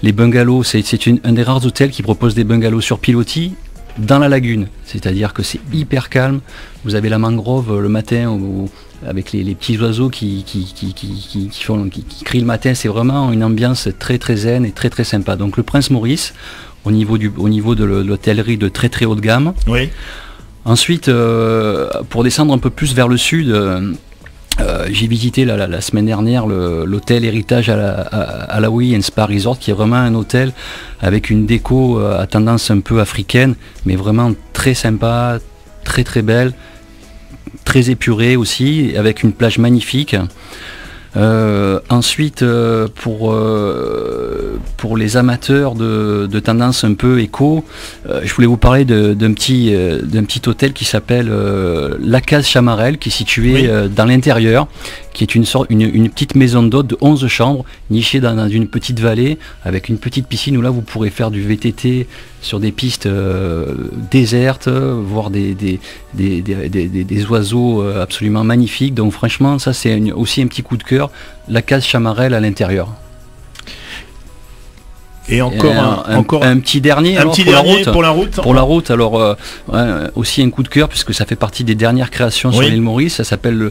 les bungalows, c'est un des rares hôtels qui propose des bungalows sur pilotis dans la lagune. C'est-à-dire que c'est hyper calme. Vous avez la mangrove le matin avec les petits oiseaux qui crient le matin. C'est vraiment une ambiance très très zen et très très sympa. Donc le Prince Maurice, au niveau de l'hôtellerie de très très haute gamme. Oui. Ensuite, pour descendre un peu plus vers le sud, j'ai visité la semaine dernière l'hôtel Héritage Alaoui and Spa Resort, qui est vraiment un hôtel avec une déco à tendance un peu africaine, mais vraiment très sympa, très très belle, très épurée aussi, avec une plage magnifique. Ensuite, pour les amateurs de tendance un peu éco, je voulais vous parler d'un petit hôtel qui s'appelle La Case Chamarel, qui est situé dans l'intérieur, qui est une petite maison d'hôte de 11 chambres, nichée dans une petite vallée, avec une petite piscine où là vous pourrez faire du VTT sur des pistes désertes, voir des oiseaux absolument magnifiques. Donc franchement, ça c'est aussi un petit coup de cœur, La Case Chamarel à l'intérieur. Et encore un petit dernier, pour la route. Pour la route, alors aussi un coup de cœur, puisque ça fait partie des dernières créations sur l'île Maurice. Ça s'appelle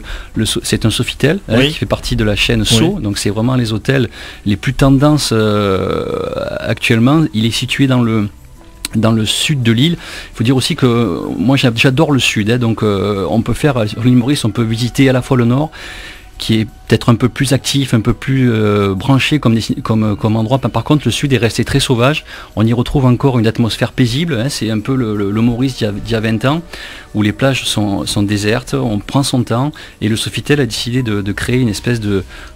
c'est un Sofitel qui fait partie de la chaîne SO. Donc c'est vraiment les hôtels les plus tendances actuellement. Il est situé dans le sud de l'île. Il faut dire aussi que moi j'adore le sud, donc on peut faire sur l'île Maurice, on peut visiter à la fois le nord, qui est peut-être un peu plus actif, un peu plus branché comme endroit. Par contre, le sud est resté très sauvage. On y retrouve encore une atmosphère paisible. C'est un peu le Maurice d'il y a 20 ans, où les plages sont désertes, on prend son temps. Et le Sofitel a décidé de créer une espèce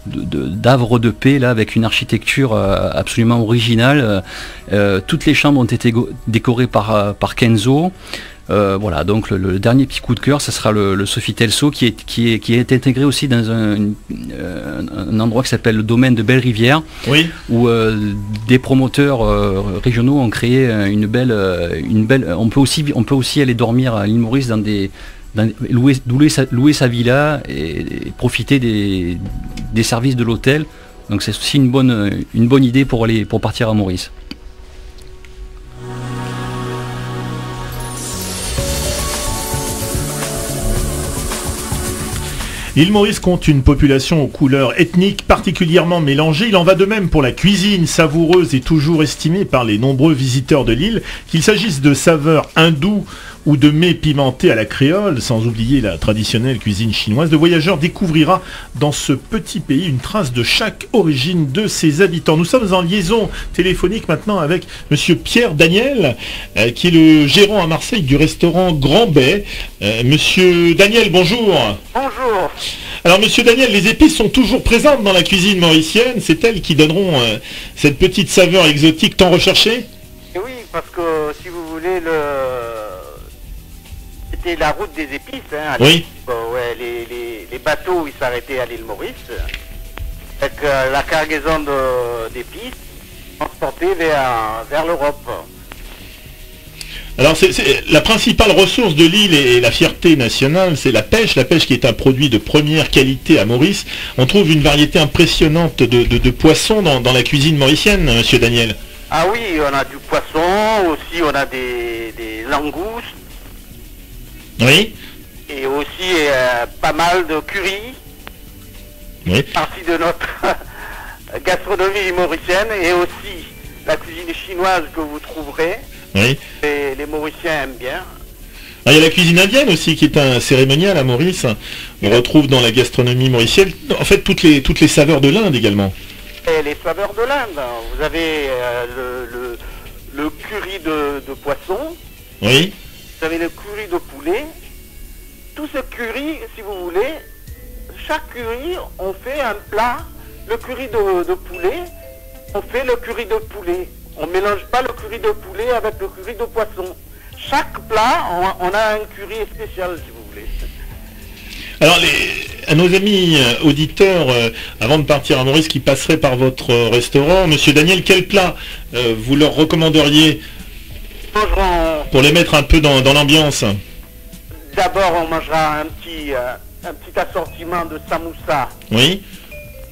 d'havre de paix, là, avec une architecture absolument originale. Toutes les chambres ont été décorées par Kenzo. Voilà, donc le dernier petit coup de cœur, ça sera le Sofitel So, qui est intégré aussi dans un endroit qui s'appelle le domaine de Belle-Rivière, où des promoteurs régionaux ont créé une belle. On peut aussi aller dormir à l'île Maurice louer sa villa et profiter des services de l'hôtel. Donc c'est aussi une bonne idée pour partir à Maurice. L'île Maurice compte une population aux couleurs ethniques particulièrement mélangées. Il en va de même pour la cuisine savoureuse et toujours estimée par les nombreux visiteurs de l'île, qu'il s'agisse de saveurs hindoues ou de mets pimentés à la créole, sans oublier la traditionnelle cuisine chinoise. Le voyageur découvrira dans ce petit pays une trace de chaque origine de ses habitants. Nous sommes en liaison téléphonique maintenant avec monsieur Pierre Daniel, qui est le gérant à Marseille du restaurant Grand Bay. Monsieur Daniel, bonjour. Bonjour. Alors monsieur Daniel, les épices sont toujours présentes dans la cuisine mauricienne, c'est elles qui donneront cette petite saveur exotique tant recherchée? Et oui, parce que si vous voulez, c'était la route des épices. Oui. Les bateaux, ils s'arrêtaient à l'île Maurice, avec la cargaison d'épices transportée vers l'Europe. Alors la principale ressource de l'île et la fierté nationale, c'est la pêche qui est un produit de première qualité à Maurice. On trouve une variété impressionnante de poissons dans la cuisine mauricienne, monsieur Daniel. Ah oui, on a du poisson, aussi on a des langoustes. Oui. Et aussi pas mal de curry. Oui. Partie de notre gastronomie mauricienne, et aussi la cuisine chinoise que vous trouverez. Oui. Et les Mauriciens aiment bien. Il y a la cuisine indienne aussi qui est un cérémonial à Maurice. On retrouve dans la gastronomie mauricienne en fait toutes les saveurs de l'Inde également. Et les saveurs de l'Inde. Vous avez le curry de poisson. Oui. Vous avez le curry de poulet. Tout ce curry, si vous voulez, chaque curry, on fait un plat. Le curry de poulet, on fait le curry de poulet. On ne mélange pas le curry de poulet avec le curry de poisson. Chaque plat, on a un curry spécial, si vous voulez. Alors, à nos amis auditeurs, avant de partir à Maurice, qui passeraient par votre restaurant, monsieur Daniel, quel plat vous leur recommanderiez pour les mettre un peu dans l'ambiance? D'abord, on mangera un petit assortiment de samoussa. Oui.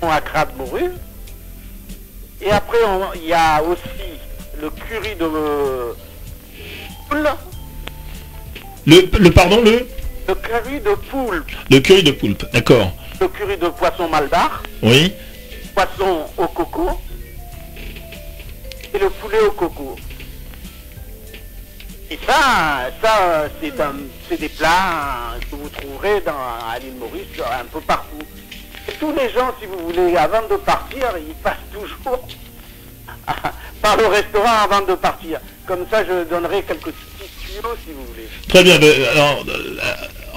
À crabe morue. Et après, il y a aussi le curry de poule. Le curry de poulpe. Le curry de poulpe, d'accord. Le curry de poisson malbar. Oui. Poisson au coco. Et le poulet au coco. Et ça c'est des plats que vous trouverez à l'île Maurice un peu partout. Et tous les gens, si vous voulez, avant de partir, ils passent toujours par le restaurant avant de partir. Comme ça, je donnerai quelques petits tuyaux, si vous voulez. Très bien. Alors,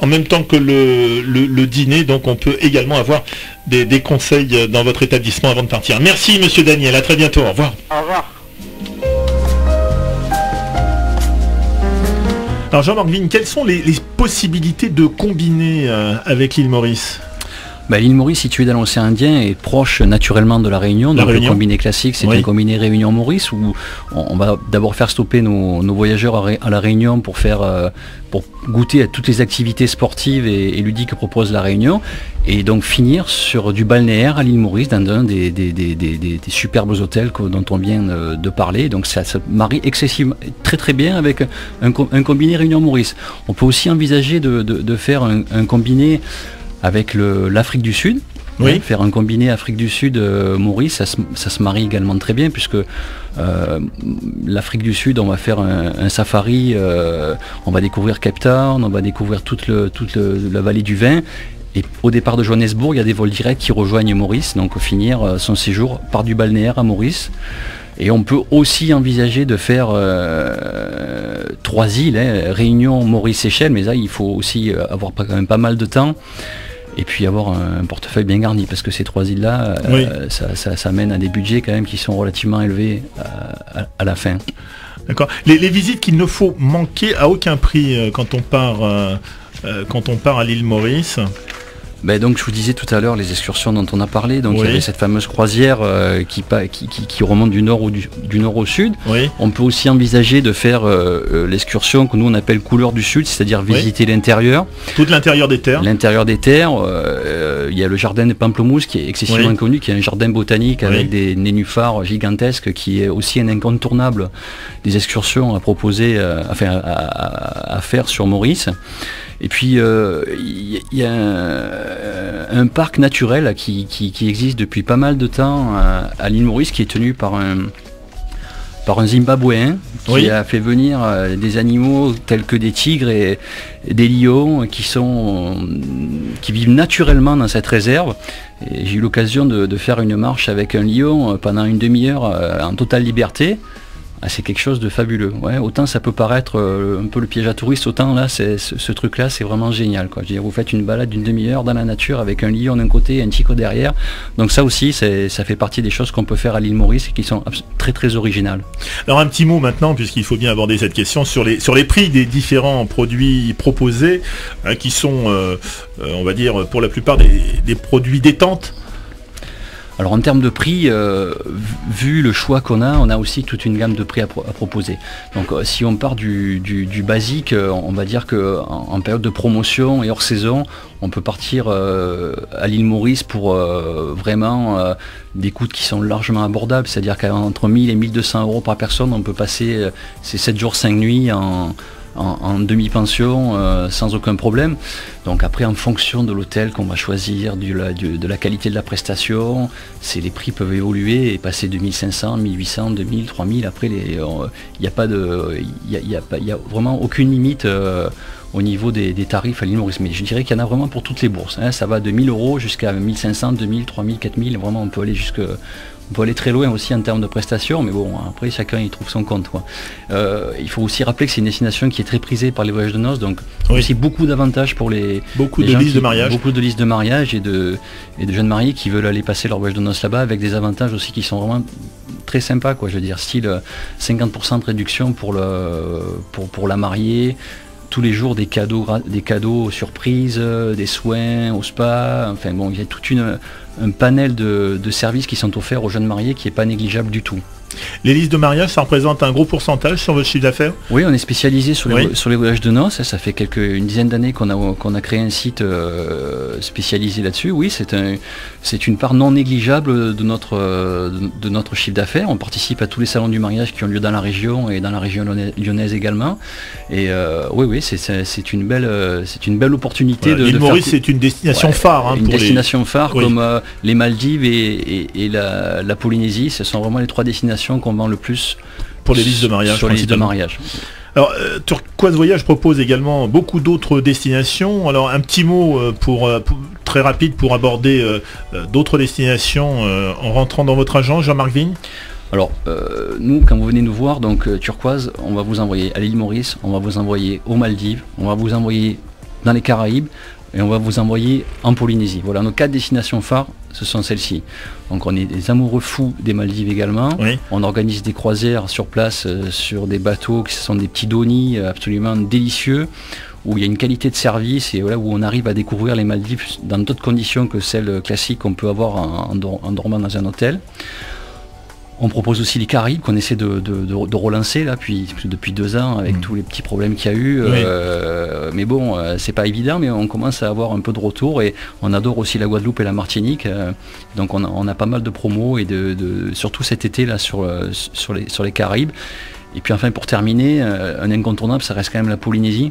en même temps que le dîner, donc on peut également avoir des conseils dans votre établissement avant de partir. Merci, monsieur Daniel. À très bientôt. Au revoir. Au revoir. Alors Jean-Marc Vigne, quelles sont les possibilités de combiner avec l'île Maurice ? L'île Maurice, située dans l'océan Indien, est proche naturellement de la Réunion. Donc le combiné classique, c'est un combiné Réunion-Maurice où on va d'abord faire stopper nos voyageurs à la Réunion pour goûter à toutes les activités sportives et ludiques que propose la Réunion. Et donc finir sur du balnéaire à l'île Maurice, dans un des superbes hôtels dont on vient de parler. Donc ça se marie excessivement, très bien avec un combiné Réunion-Maurice. On peut aussi envisager de faire un combiné avec l'Afrique du Sud. Oui. Faire un combiné Afrique du Sud Maurice, ça se marie également très bien, puisque l'Afrique du Sud, on va faire un safari, on va découvrir Cape Town, on va découvrir toute la vallée du vin. Et au départ de Johannesburg, il y a des vols directs qui rejoignent Maurice, donc finir son séjour par du balnéaire à Maurice. Et on peut aussi envisager de faire 3 îles, Réunion, Maurice, Seychelles, mais là il faut aussi avoir quand même pas mal de temps. Et puis avoir un portefeuille bien garni, parce que ces 3 îles-là, ça mène à des budgets quand même qui sont relativement élevés à la fin. D'accord. Les visites qu'il ne faut manquer à aucun prix quand on part à l'île Maurice. Donc je vous disais tout à l'heure les excursions dont on a parlé, donc il y avait cette fameuse croisière qui remonte du nord au sud. Oui. On peut aussi envisager de faire l'excursion que nous on appelle couleur du sud, c'est-à-dire visiter l'intérieur. Tout l'intérieur des terres. L'intérieur des terres, il y a le jardin de Pamplemousse qui est excessivement connu, qui est un jardin botanique avec des nénuphars gigantesques, qui est aussi un incontournable des excursions à proposer, à faire sur Maurice. Et puis il y a un parc naturel qui existe depuis pas mal de temps à l'île Maurice, qui est tenu par un Zimbabwéen qui a fait venir des animaux tels que des tigres et des lions qui vivent naturellement dans cette réserve. Et j'ai eu l'occasion de faire une marche avec un lion pendant une demi-heure en totale liberté. C'est quelque chose de fabuleux. Autant ça peut paraître un peu le piège à touristes, autant là, ce truc-là, c'est vraiment génial. Je veux dire, vous faites une balade d'une demi-heure dans la nature avec un lion d'un côté et un tigre derrière. Donc ça aussi, ça fait partie des choses qu'on peut faire à l'île Maurice et qui sont très très originales. Alors un petit mot maintenant, puisqu'il faut bien aborder cette question, sur les prix des différents produits proposés, qui sont, on va dire, pour la plupart des produits détente. Alors en termes de prix, vu le choix qu'on a, on a aussi toute une gamme de prix à proposer. Donc si on part du basique, on va dire qu'en période de promotion et hors saison, on peut partir à l'île Maurice pour vraiment des coûts qui sont largement abordables. C'est-à-dire qu'entre 1000 et 1200 euros par personne, on peut passer ces 7 jours 5 nuits en demi-pension sans aucun problème. Donc après, en fonction de l'hôtel qu'on va choisir, de la qualité de la prestation, les prix peuvent évoluer et passer de 1500, 1800, 2000, 3000. Après, il n'y a vraiment aucune limite au niveau des tarifs à l'île Maurice. Mais je dirais qu'il y en a vraiment pour toutes les bourses. Ça va de 1000 euros jusqu'à 1500, 2000, 3000, 4000. Vraiment, on peut aller très loin aussi en termes de prestations, mais bon, après chacun y trouve son compte. Il faut aussi rappeler que c'est une destination qui est très prisée par les voyages de noces, donc aussi beaucoup d'avantages pour beaucoup de listes de mariage et de jeunes mariés qui veulent aller passer leur voyage de noces là-bas, avec des avantages aussi qui sont vraiment très sympas, je veux dire, style 50% de réduction pour la mariée, tous les jours des cadeaux surprises, des soins au spa, il y a tout un panel de services qui sont offerts aux jeunes mariés qui n'est pas négligeable du tout. Les listes de mariage, ça représente un gros pourcentage sur votre chiffre d'affaires? Oui, on est spécialisé sur les voyages de noces. Ça fait une dizaine d'années qu'on a créé un site spécialisé là-dessus. Oui, c'est une part non négligeable de notre chiffre d'affaires. On participe à tous les salons du mariage qui ont lieu dans la région et dans la région lyonnaise également. Et oui, c'est une belle opportunité. L'île Maurice, c'est une destination phare. Une destination phare comme les Maldives et la Polynésie. Ce sont vraiment les 3 destinations qu'on vend le plus pour les listes de mariage. Sur les listes de mariage. Alors, Turquoise Voyage propose également beaucoup d'autres destinations. Alors, un petit mot très rapide pour aborder d'autres destinations en rentrant dans votre agence, Jean-Marc Vigne. Alors, nous, quand vous venez nous voir, donc Turquoise, on va vous envoyer à l'île Maurice, on va vous envoyer aux Maldives, on va vous envoyer dans les Caraïbes et on va vous envoyer en Polynésie. Voilà, nos 4 destinations phares, ce sont celles-ci. Donc on est des amoureux fous des Maldives également. Oui. On organise des croisières sur place sur des bateaux qui sont des petits donis absolument délicieux, où il y a une qualité de service et voilà, où on arrive à découvrir les Maldives dans d'autres conditions que celles classiques qu'on peut avoir en dormant dans un hôtel. On propose aussi les Caraïbes qu'on essaie de relancer là depuis 2 ans avec tous les petits problèmes qu'il y a eu. Oui. Mais bon, c'est pas évident, mais on commence à avoir un peu de retour et on adore aussi la Guadeloupe et la Martinique. Donc on a pas mal de promos et surtout cet été là sur les Caraïbes. Et puis enfin pour terminer, un incontournable, ça reste quand même la Polynésie.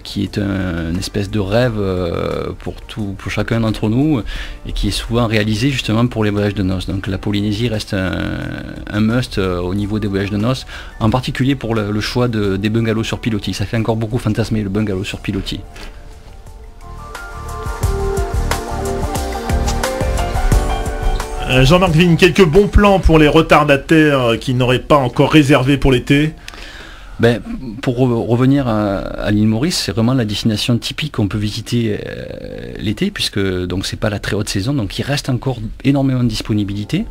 Qui est une espèce de rêve pour chacun d'entre nous et qui est souvent réalisé justement pour les voyages de noces. Donc la Polynésie reste un must au niveau des voyages de noces, en particulier pour le choix des bungalows sur pilotis. Ça fait encore beaucoup fantasmer le bungalow sur pilotis. Jean-Marc Vigne, quelques bons plans pour les retardataires qui n'auraient pas encore réservé pour l'été? Pour revenir à l'île Maurice, c'est vraiment la destination typique qu'on peut visiter l'été, puisque donc c'est pas la très haute saison, donc il reste encore énormément de disponibilité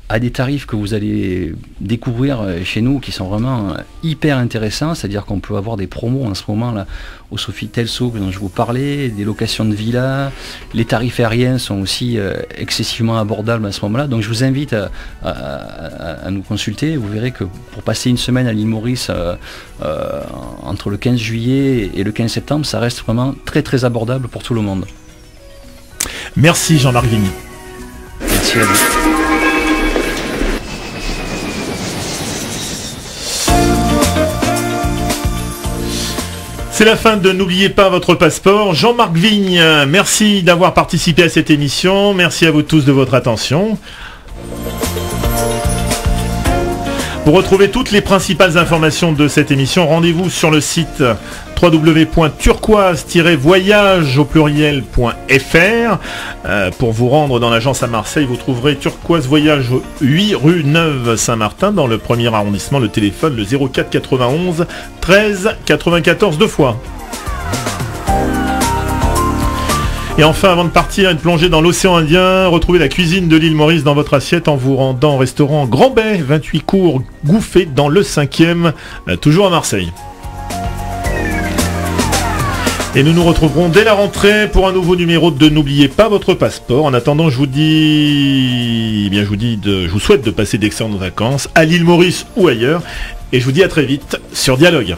à des tarifs que vous allez découvrir chez nous qui sont vraiment hyper intéressants, c'est-à-dire qu'on peut avoir des promos en ce moment là au Sofitel So dont je vous parlais, des locations de villas, les tarifs aériens sont aussi excessivement abordables à ce moment-là, donc je vous invite à nous consulter. Vous verrez que pour passer une semaine à l'île Maurice entre le 15 juillet et le 15 septembre, ça reste vraiment très très abordable pour tout le monde. Merci Jean-Marc Vigne. Merci à vous. C'est la fin de N'oubliez pas votre passeport. Jean-Marc Vigne, merci d'avoir participé à cette émission. Merci à vous tous de votre attention. Pour retrouver toutes les principales informations de cette émission, rendez-vous sur le site www.turquoise-voyage au pluriel.fr. Pour vous rendre dans l'agence à Marseille, vous trouverez Turquoise Voyage 8 rue Neuve Saint-Martin dans le 1er arrondissement. Le téléphone, le 04 91 13 94 2 fois. Et enfin, avant de partir et de plonger dans l'océan Indien, retrouvez la cuisine de l'île Maurice dans votre assiette en vous rendant au restaurant Grand Bay, 28 cours Gouffé dans le 5e, toujours à Marseille. Et nous nous retrouverons dès la rentrée pour un nouveau numéro de N'oubliez pas votre passeport. En attendant, je vous souhaite de passer d'excellentes vacances à l'île Maurice ou ailleurs. Et je vous dis à très vite sur Dialogue.